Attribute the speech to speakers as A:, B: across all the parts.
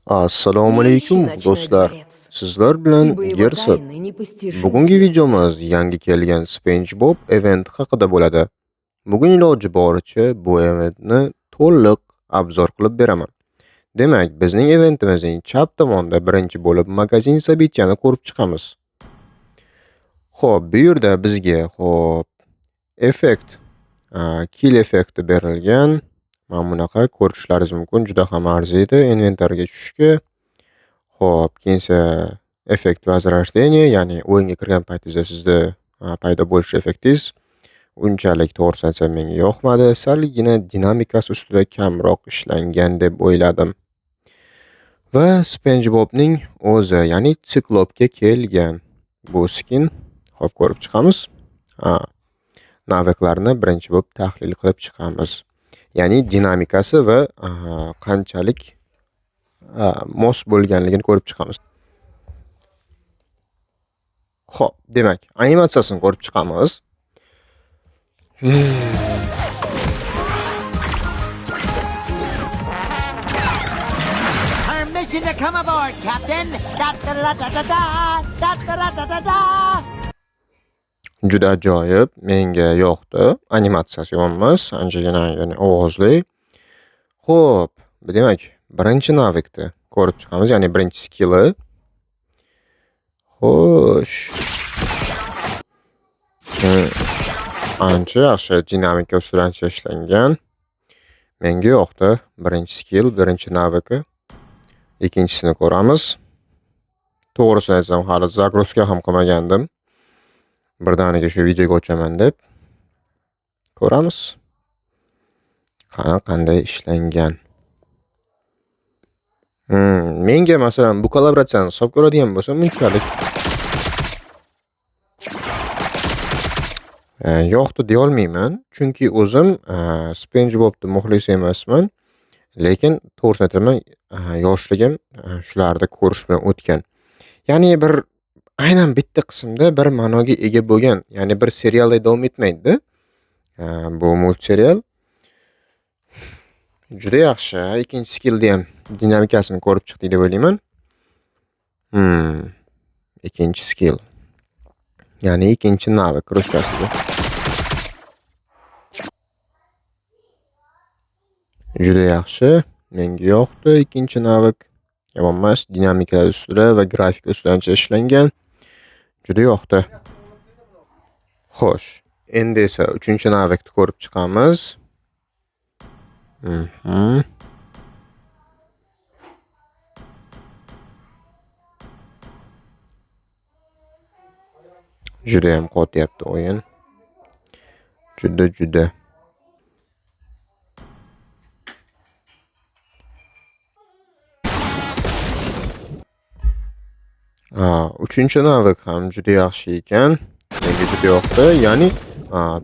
A: Assalomu
B: Не ищи
A: alaykum
B: ночной
A: do'stlar.
B: дворец,
A: Sizlar bilan
B: ибо его
A: Gersib.
B: тайны непостижимы
A: Bugungi
B: для
A: videomiz yangi kelgan SpongeBob event haqida bo'ladi. Bugun iloji boricha bu eventni to'liq obzor qilib beraman. Demak, bizning eventimizning chap tomonida birinchi bo'lib magazin sabitchani ko'rib chiqamiz. Xo'p, bu yerda bizga effekt, kill effekti berilgan. Mana bunaqa ko'rishlaringiz mumkin. Juda ham arziydi inventarga tushishga. Xo'p, keyin esa effekt возрождения, ya'ni o'yinga kirgan paytingizda sizda paydo bo'lish effektingiz unchalik to'g'risini aytsam menga yoqmadi. Salgina dinamikasi ustida kamroq ishlangan deb o'yladim. Va SpongeBobning o'zi, ya'ni siklopga kelgan bu skin. Xo'p, ko'rib chiqamiz. Naviklarni birinchi bo'lib tahlil qilib chiqamiz. Ya'ni dinamikasi va qanchalik mos bo'lganligini ko'rib chiqamiz. Xo'p, demak, animatsiyasini ko'rib chiqamiz.
C: Permission to come aboard, Captain. Da-da-da-da-da-da. Da-da-da-da-da-da.
A: Juda ajoyib, menga yoqdi. Animatsiyasi emas, anchagina ya'ni ovozli. Xo'p, demak, birinchi navikni ko'rib chiqamiz, ya'ni birinchi skilli. Xo'sh. Ancha yaxshi dinamika ustida ancha ishlangan. Menga yoqdi. Birinchi skill, birinchi naviki. Ikkinchisini ko'ramiz. To'g'risini aytsam, hali zagruzka ham qilmagandim. Birdaniga shu videoga o'chaman deb. Ko'ramiz. Qanday ishlangan. Menga masalan bu kollaboratsiyani hisobga oladigan bo'lsam, bunchalik yoqdi deya olmayman, chunki o'zim SpongeBobni muxlisi emasman, lekin to'g'risini aytaman, yoshligim shularni ko'rish bilan o'tgan. Ya'ni bir aynan bitta qismda bir ma'noga ega bo'lgan, ya'ni bir serialda davom etmaydi. Bu multserial juda yaxshi. Ikkinchi skillda ham dinamikasini ko'rib chiqdik deb o'ylayman. Ikkinchi skill. Ya'ni ikkinchi navik ruschasida. Juda yaxshi. Menga yoqdi ikkinchi navik. Yomon emas, dinamika ustida va grafik ustida ancha ishlangan. Juda yoqdi. Xo'sh, endi esa uchinchi navikni ko'rib chiqamiz. Juda ham qotyapti o'yin. Juda. Uchinchi navik ham juda yaxshi ekan. Menga juda yoqdi. Ya'ni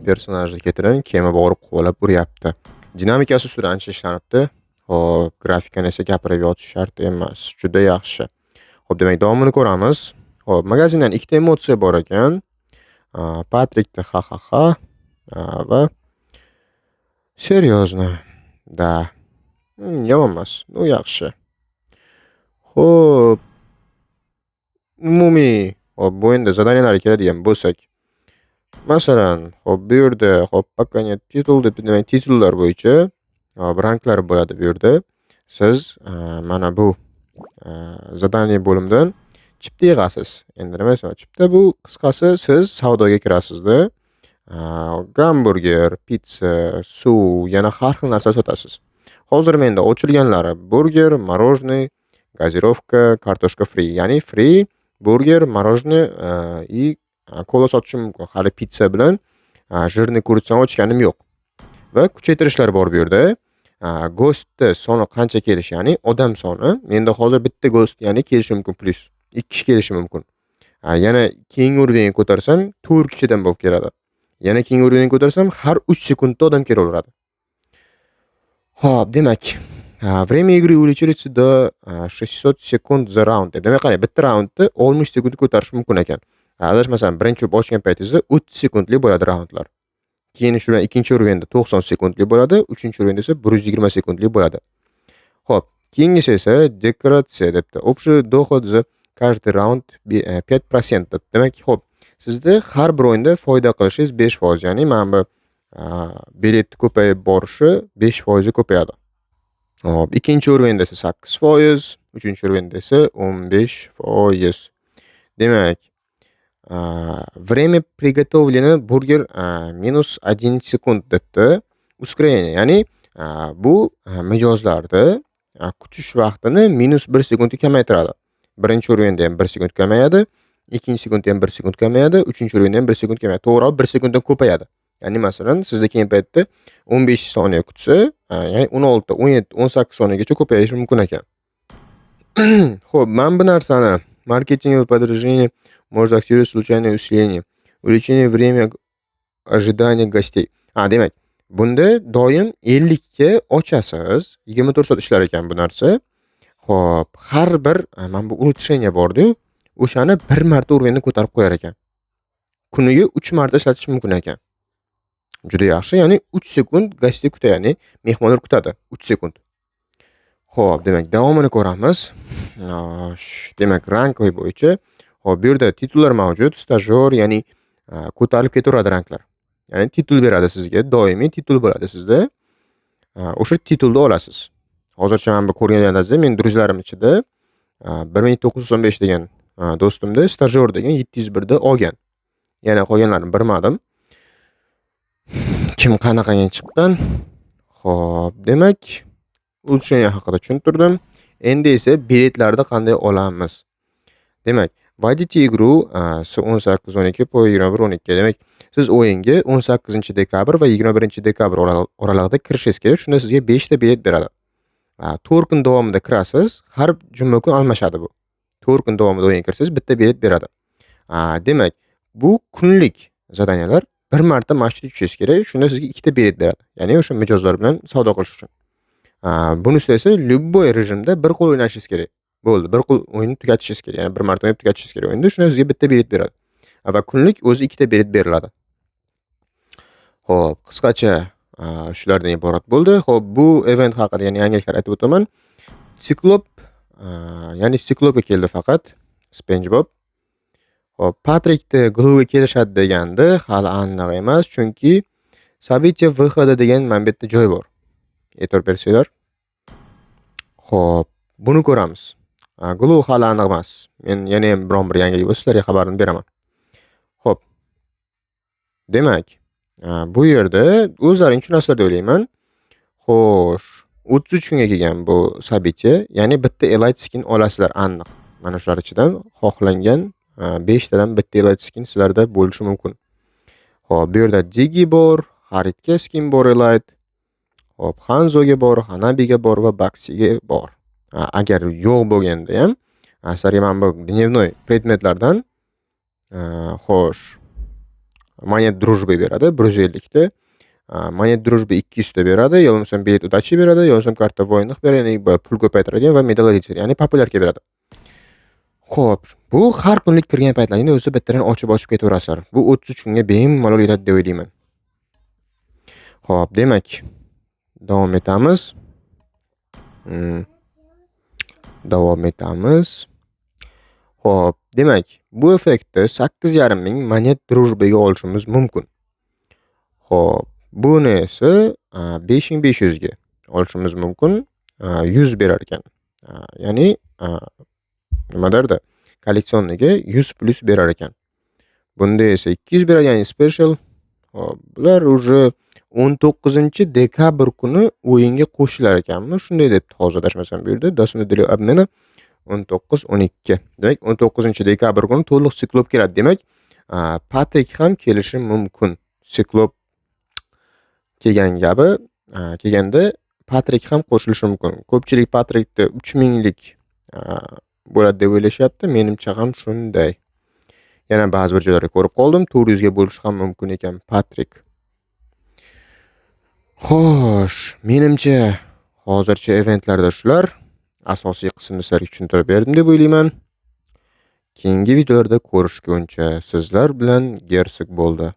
A: personajni keltirib kema borib qo'lab uryapti. Dinamikasi ustida ancha ishlanibdi. Xo'p, grafikani esa gapirib yotish shart emas. Juda yaxshi. Xo'p, demak, davomini ko'ramiz. Xo'p, magazindan ikkita emotsiya bor ekan. Patrikda ha va серьезно. Da. Yomon emas. Bu yaxshi. Xo'p, umumiy bu endi zadaniyalarga keladigan bo'lsak, masalan, bu yerda pakanya titul deb titullar bo'yicha ranklar bo'ladi bu yerda. Siz mana bu zadaniya bo'limidan chipta yig'asiz. Endi nima desam, chipta bu qisqasi siz savdoga kirasizda. Gamburger, pizza, suv, yana har xil narsa sotasiz. Hozir menda ochilganlari burger, morоженое, gazirovka, kartoshka free, ya'ni free burger, morоженое и kola sotishim mumkin. Hali pizza bilan jирный kurtsan ochganim yo'q. Va kuchaytirishlar bor bu yerda. Ghostni soni qancha kelishi, ya'ni odam soni. Menda hozir bitta ghost, ya'ni kelishi mumkin plus 2 kishi kelishi mumkin. Yana keyingi urovga ko'tarsam 4 kishidan bo'lib keladi. Yana keyingi urovga ko'tarsam har 3 sekundda odam kelaveradi. Xo'p, demak, время игры увеличивается до 600 sekund за rauнд. Demak, qani bitta raundni 60 sekundga ko'tarish mumkin ekan. Adashmasam, birinchi bosgan paytingizda 30 sekundlik bo'ladi raundlar. Keyin shundan ikkinchi o'rinda 90 sekundlik bo'ladi, uchinchi o'rinda esa 120 sekundlik bo'ladi. Xo'p, Keyingisi esa dekoratsiya debdi. Общий доход за каждый раунд 5% deb. Demak, xo'p, sizda har bir o'yinda foyda qilishingiz 5%, ya'ni mana bu bilet ko'payib borishi 5% ko'payadi. Hop, ikkinchi o'rinda esa 8%, uchinchi o'rinda esa 15%. Demak, время приготовления бургер minus 1 sekund debdi. Ускорение, ya'ni bu mijozlarda kutish vaqtini minus 1 sekundga kamaytiradi. Birinchi o'rinda ham 1 sekund kamayadi, ikkinchi sekundda ham 1 sekund kamayadi, uchinchi o'rinda ham 1 sekund kamayadi. To'g'ri, 1 sekunddan ko'payadi. Ya'ni masalan, sizda keyin paytda 15 soniya kutsa, ya'ni 16, 17, 18 soniyagacha ko'payishi mumkin ekan. Xo'p, men bu narsani marketinговое подражание может активировать случайное усиление, увеличение время ожидания гостей. Demak, bunda doim 50 ga ochasiz, 24 soat ishlar ekan bu narsa. Xo'p, har bir mana bu ulучшение bor-ku, o'shani bir marta urinni ko'tarib qo'yar ekan. Kuniga 3 marta ishlatish mumkin ekan. Juda yaxshi, ya'ni 3 sekund gostey kutadi, ya'ni mehmonlar kutadi 3 sekund. Xo'p, demak, davomini ko'ramiz. Demak, ranglar bo'yicha, hop, bu yerda titullar mavjud, stajyor, ya'ni ko'tarilib ketaveradi ranglar. Ya'ni titul beradi sizga, doimiy titul bo'ladi sizda. O'sha titulni olasiz. Hozircha men bu ko'rganlaringizda men druzlarim ichida 1995 degan do'stimda stajyor degan 701 da olgan. Yana qolganlarini bilmadim. Kim qanaqaga chiqqan? Xo'p, demak, ulучшение haqida tushuntirdim. Endi esa biletlarni qanday olamiz? Demak, войдите игру с 18-12 по 21-12. Demak, siz o'yinga 18-dekabr va 21-dekabr oralig'ida kirishingiz kerak. Shunda sizga 5 ta bilet beradi. 4 kun davomida kirasiz, har juma kun almashadi bu. 4 kun davomida o'yin kirsangiz bitta bilet beradi. Demak, bu kunlik zadaniyalar, bir marta masjidga tushishingiz kerak. Shunda sizga 2 ta bilet beradi. Ya'ni o'sha mijozlar bilan savdo qilish uchun. Bunisi esa любой rejimda bir qo'l o'ynashingiz kerak. Bo'ldi, bir qo'l o'yinni tugatishingiz kerak. Ya'ni bir marta o'ynab tugatishingiz kerak o'yinda. Shunda sizga bitta bilet beradi. Va kunlik o'zi 2 ta bilet beriladi. Xo'p, qisqacha shulardan iborat bo'ldi. Xo'p, bu event haqida, ya'ni yangiliklar aytib o'taman. Siklop, ya'ni Siklopga keldi faqat SpongeBob. Xo'p, Patrickni Gluga kelishadi deganda hali aniq emas, chunki Sabitya VHD degan mana bu yerda joy bor. E'tibor bersanglar. Xo'p, buni ko'ramiz. Glu hali aniq emas. Men yana ham biron bir yangilik bo'lsa sizlarga xabarini beraman. Xo'p. Demak, bu yerda o'zlaring tushunasizlar deb o'ylayman. Xo'sh, 33 kunga kelgan bu Sabitya, ya'ni bitta Elite skin olasizlar aniq. Mana shular ichidan xohlangan 5 tadan bitta Elite skin sizlarda bo'lishi mumkin. Xo'p, bu yerda Digi bor, Haritga skin bor Elite. Hop, Hanzoga bor, Hanabiga bor va Baksiga bor. Agar yo'q bo'lganda ham, sizlarga mana bu dnevnoy predmetlardan xo'sh, monet дружбы beradi 150 ta. Monet дружбы 200 ta beradi, yo bo'lmasa bilet udachi beradi, yo bo'lmasa karta voyinlik beradi, ya'ni pul ko'paytiradigan va medal ritsar, ya'ni populyarga beradi. Xo'p, bu har kunlik kirgan paytlaringda o'zi bittadan ochib ketaverasizlar. Bu 33 kunga bemalol yetadi deb o'ylayman. Xo'p, demak, davom etamiz. Xo'p, demak, bu effektni 8,5 ming monet дружбаga olishimiz mumkin. Xo'p, buni esa 5500 ga olishimiz mumkin. 100 berar ekan. Ya'ni nima derdi? Kolleksionniga 100 plus berar ekan. Bunda esa 200 berar, ya'ni special. Xo'p, bular уже 19-dekabr kuni o'yinga qo'shilar ekanmi? Shunday deb hozir adashmasam bu yerda dasmidili обмена 19-12. Demak, 19-dekabr kuni to'liq Siklop keladi. Demak, Patrik ham kelishi mumkin. Siklop kelganda Patrik ham qo'shilishi mumkin. Ko'pchilik Patrikni 3000 lik bo'ladi deb o'ylashyapti. Menimcha ham shunday. Yana ba'zi bir joylarga ko'rib qoldim, 400 ga bo'lishi ham mumkin ekan Patrik. Xo'sh, menimcha hozircha eventlarda shular. Asosiy qismni sizlarga tushuntirib berdim deb o'ylayman. Keyingi videolarda ko'rishguncha sizlar bilan Gersik bo'ldi.